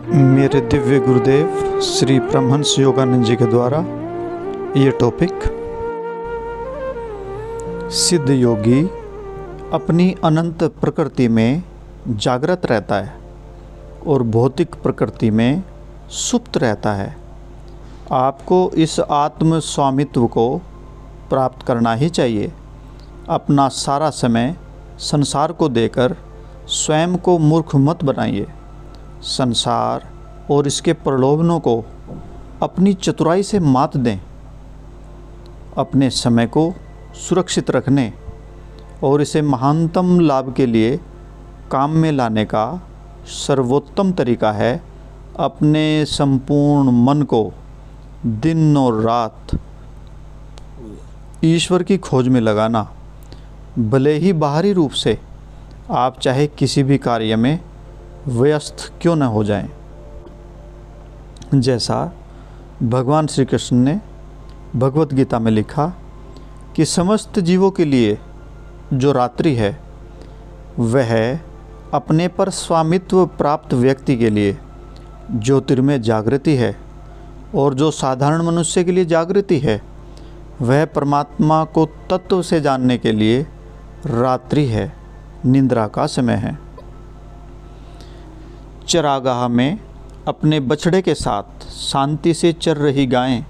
मेरे दिव्य गुरुदेव श्री परमहंस योगानंद जी के द्वारा ये टॉपिक, सिद्ध योगी अपनी अनंत प्रकृति में जागृत रहता है और भौतिक प्रकृति में सुप्त रहता है। आपको इस आत्म स्वामित्व को प्राप्त करना ही चाहिए। अपना सारा समय संसार को देकर स्वयं को मूर्ख मत बनाइए। संसार और इसके प्रलोभनों को अपनी चतुराई से मात दें। अपने समय को सुरक्षित रखने और इसे महानतम लाभ के लिए काम में लाने का सर्वोत्तम तरीका है अपने संपूर्ण मन को दिन और रात ईश्वर की खोज में लगाना। भले ही बाहरी रूप से आप चाहे किसी भी कार्य में व्यस्त क्यों न हो जाएं। जैसा भगवान श्री कृष्ण ने भगवत गीता में लिखा कि समस्त जीवों के लिए जो रात्रि है वह अपने पर स्वामित्व प्राप्त व्यक्ति के लिए ज्योतिर्मय जागृति है, और जो साधारण मनुष्य के लिए जागृति है वह परमात्मा को तत्व से जानने के लिए रात्रि है, निद्रा का समय है। चरागाह में अपने बछड़े के साथ शांति से चर रही गायें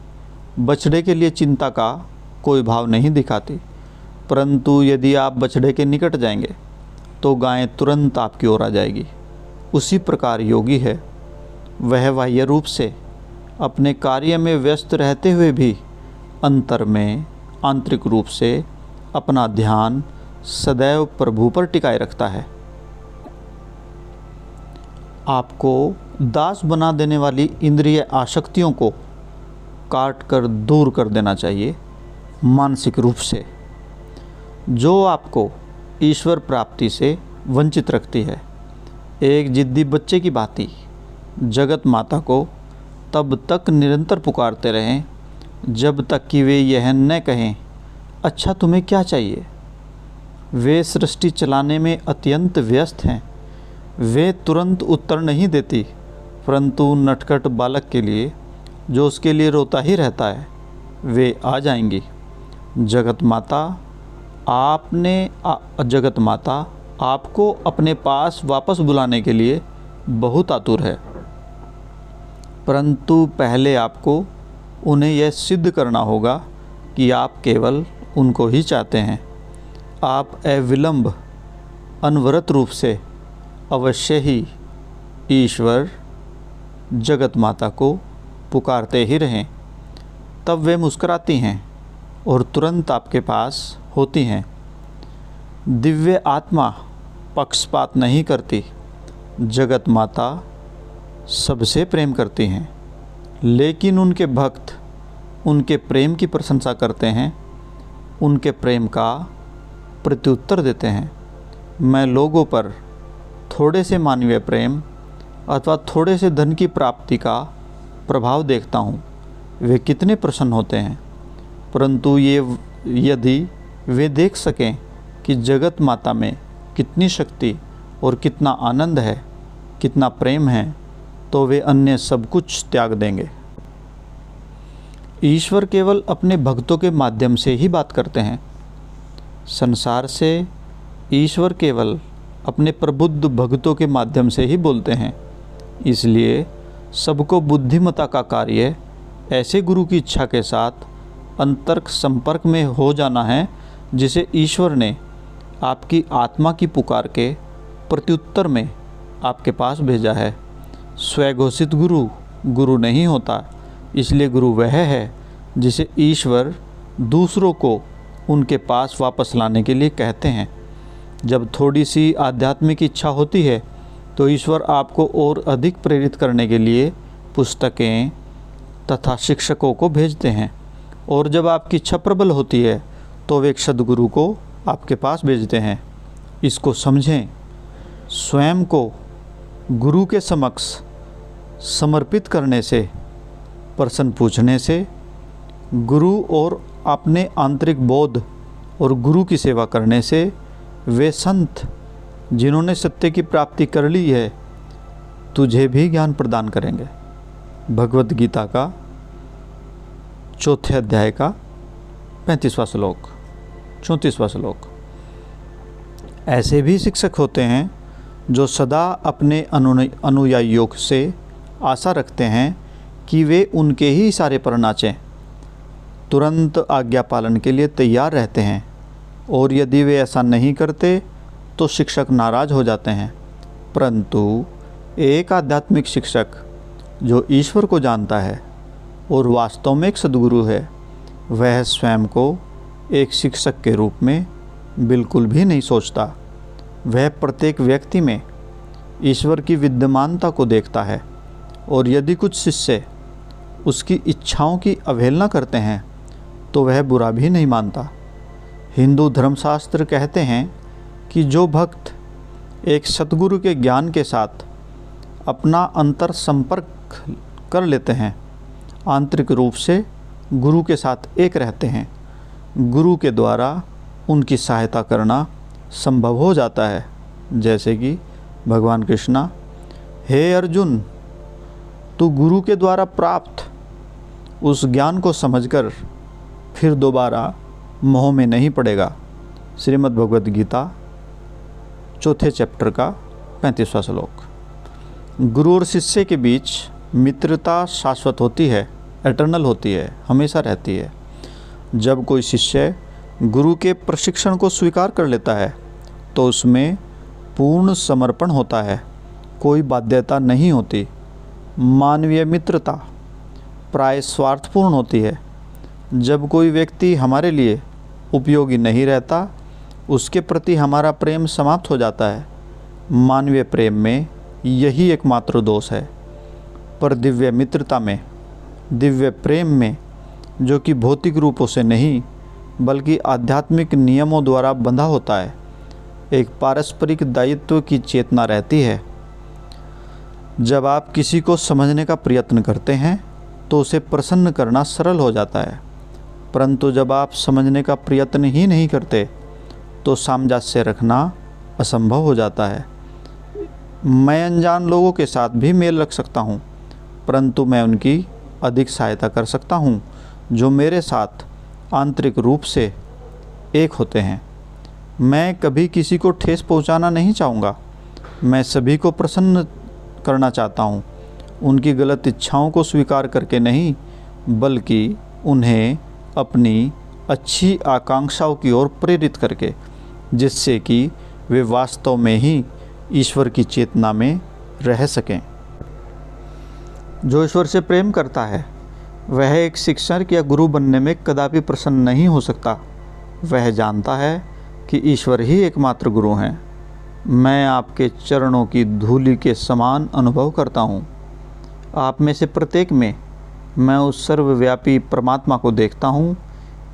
बछड़े के लिए चिंता का कोई भाव नहीं दिखाती, परंतु यदि आप बछड़े के निकट जाएंगे तो गायें तुरंत आपकी ओर आ जाएगी। उसी प्रकार योगी है, वह बाह्य रूप से अपने कार्य में व्यस्त रहते हुए भी अंतर में आंतरिक रूप से अपना ध्यान सदैव प्रभु पर टिकाए रखता है। आपको दास बना देने वाली इंद्रिय आसक्तियों को काट कर दूर कर देना चाहिए। मानसिक रूप से जो आपको ईश्वर प्राप्ति से वंचित रखती है, एक जिद्दी बच्चे की भांति जगत माता को तब तक निरंतर पुकारते रहें जब तक कि वे यह न कहें, अच्छा तुम्हें क्या चाहिए। वे सृष्टि चलाने में अत्यंत व्यस्त हैं। वे तुरंत उत्तर नहीं देती, परंतु नटखट बालक के लिए जो उसके लिए रोता ही रहता है वे आ जाएंगी। जगत माता आपको अपने पास वापस बुलाने के लिए बहुत आतुर है, परंतु पहले आपको उन्हें यह सिद्ध करना होगा कि आप केवल उनको ही चाहते हैं। आप अविलंब अनवरत रूप से अवश्य ही ईश्वर जगत माता को पुकारते ही रहें, तब वे मुस्कुराती हैं और तुरंत आपके पास होती हैं। दिव्य आत्मा पक्षपात नहीं करती। जगत माता सबसे प्रेम करती हैं, लेकिन उनके भक्त उनके प्रेम की प्रशंसा करते हैं, उनके प्रेम का प्रत्युत्तर देते हैं। मैं लोगों पर थोड़े से मानवीय प्रेम अथवा थोड़े से धन की प्राप्ति का प्रभाव देखता हूँ। वे कितने प्रसन्न होते हैं, परंतु यदि वे देख सकें कि जगत माता में कितनी शक्ति और कितना आनंद है, कितना प्रेम है, तो वे अन्य सब कुछ त्याग देंगे। ईश्वर केवल अपने भक्तों के माध्यम से ही बात करते हैं। संसार से ईश्वर केवल अपने प्रबुद्ध भक्तों के माध्यम से ही बोलते हैं। इसलिए सबको बुद्धिमता का कार्य ऐसे गुरु की इच्छा के साथ अंतर्क संपर्क में हो जाना है, जिसे ईश्वर ने आपकी आत्मा की पुकार के प्रत्युत्तर में आपके पास भेजा है। स्वघोषित गुरु नहीं होता, इसलिए गुरु वह है जिसे ईश्वर दूसरों को उनके पास वापस लाने के लिए कहते हैं। जब थोड़ी सी आध्यात्मिक इच्छा होती है तो ईश्वर आपको और अधिक प्रेरित करने के लिए पुस्तकें तथा शिक्षकों को भेजते हैं, और जब आपकी इच्छा प्रबल होती है तो वे एक सद्गुरु को आपके पास भेजते हैं। इसको समझें। स्वयं को गुरु के समक्ष समर्पित करने से, प्रश्न पूछने से, गुरु और अपने आंतरिक बोध और गुरु की सेवा करने से वे संत जिन्होंने सत्य की प्राप्ति कर ली है तुझे भी ज्ञान प्रदान करेंगे। भगवत गीता का 4 अध्याय का 35वां श्लोक, 34वां श्लोक। ऐसे भी शिक्षक होते हैं जो सदा अपने अनुयायियों से आशा रखते हैं कि वे उनके ही इशारे पर नाचें, तुरंत आज्ञा पालन के लिए तैयार रहते हैं, और यदि वे ऐसा नहीं करते तो शिक्षक नाराज़ हो जाते हैं। परंतु एक आध्यात्मिक शिक्षक जो ईश्वर को जानता है और वास्तव में एक सद्गुरु है, वह स्वयं को एक शिक्षक के रूप में बिल्कुल भी नहीं सोचता। वह प्रत्येक व्यक्ति में ईश्वर की विद्यमानता को देखता है, और यदि कुछ शिष्य उसकी इच्छाओं की अवहेलना करते हैं तो वह बुरा भी नहीं मानता। हिंदू धर्मशास्त्र कहते हैं कि जो भक्त एक सतगुरु के ज्ञान के साथ अपना अंतर संपर्क कर लेते हैं, आंतरिक रूप से गुरु के साथ एक रहते हैं, गुरु के द्वारा उनकी सहायता करना संभव हो जाता है। जैसे कि भगवान कृष्णा, हे अर्जुन, तू गुरु के द्वारा प्राप्त उस ज्ञान को समझकर फिर दोबारा मोह में नहीं पड़ेगा। श्रीमद् भगवद गीता 4 चैप्टर का 35वां श्लोक। गुरु और शिष्य के बीच मित्रता शाश्वत होती है, एटर्नल होती है, हमेशा रहती है। जब कोई शिष्य गुरु के प्रशिक्षण को स्वीकार कर लेता है तो उसमें पूर्ण समर्पण होता है, कोई बाध्यता नहीं होती। मानवीय मित्रता प्राय स्वार्थपूर्ण होती है। जब कोई व्यक्ति हमारे लिए उपयोगी नहीं रहता, उसके प्रति हमारा प्रेम समाप्त हो जाता है। मानवीय प्रेम में यही एकमात्र दोष है। पर दिव्य मित्रता में, दिव्य प्रेम में, जो कि भौतिक रूपों से नहीं बल्कि आध्यात्मिक नियमों द्वारा बंधा होता है, एक पारस्परिक दायित्व की चेतना रहती है। जब आप किसी को समझने का प्रयत्न करते हैं तो उसे प्रसन्न करना सरल हो जाता है, परंतु जब आप समझने का प्रयत्न ही नहीं करते तो सामंजस्य रखना असंभव हो जाता है। मैं अनजान लोगों के साथ भी मेल रख सकता हूँ, परंतु मैं उनकी अधिक सहायता कर सकता हूँ जो मेरे साथ आंतरिक रूप से एक होते हैं। मैं कभी किसी को ठेस पहुँचाना नहीं चाहूँगा। मैं सभी को प्रसन्न करना चाहता हूँ, उनकी गलत इच्छाओं को स्वीकार करके नहीं, बल्कि उन्हें अपनी अच्छी आकांक्षाओं की ओर प्रेरित करके, जिससे कि वे वास्तव में ही ईश्वर की चेतना में रह सकें। जो ईश्वर से प्रेम करता है वह एक शिक्षक या गुरु बनने में कदापि प्रसन्न नहीं हो सकता। वह जानता है कि ईश्वर ही एकमात्र गुरु हैं। मैं आपके चरणों की धूलि के समान अनुभव करता हूँ। आप में से प्रत्येक में मैं उस सर्वव्यापी परमात्मा को देखता हूँ।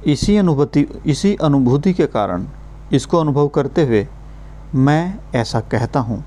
इसी अनुभूति के कारण, इसको अनुभव करते हुए मैं ऐसा कहता हूँ।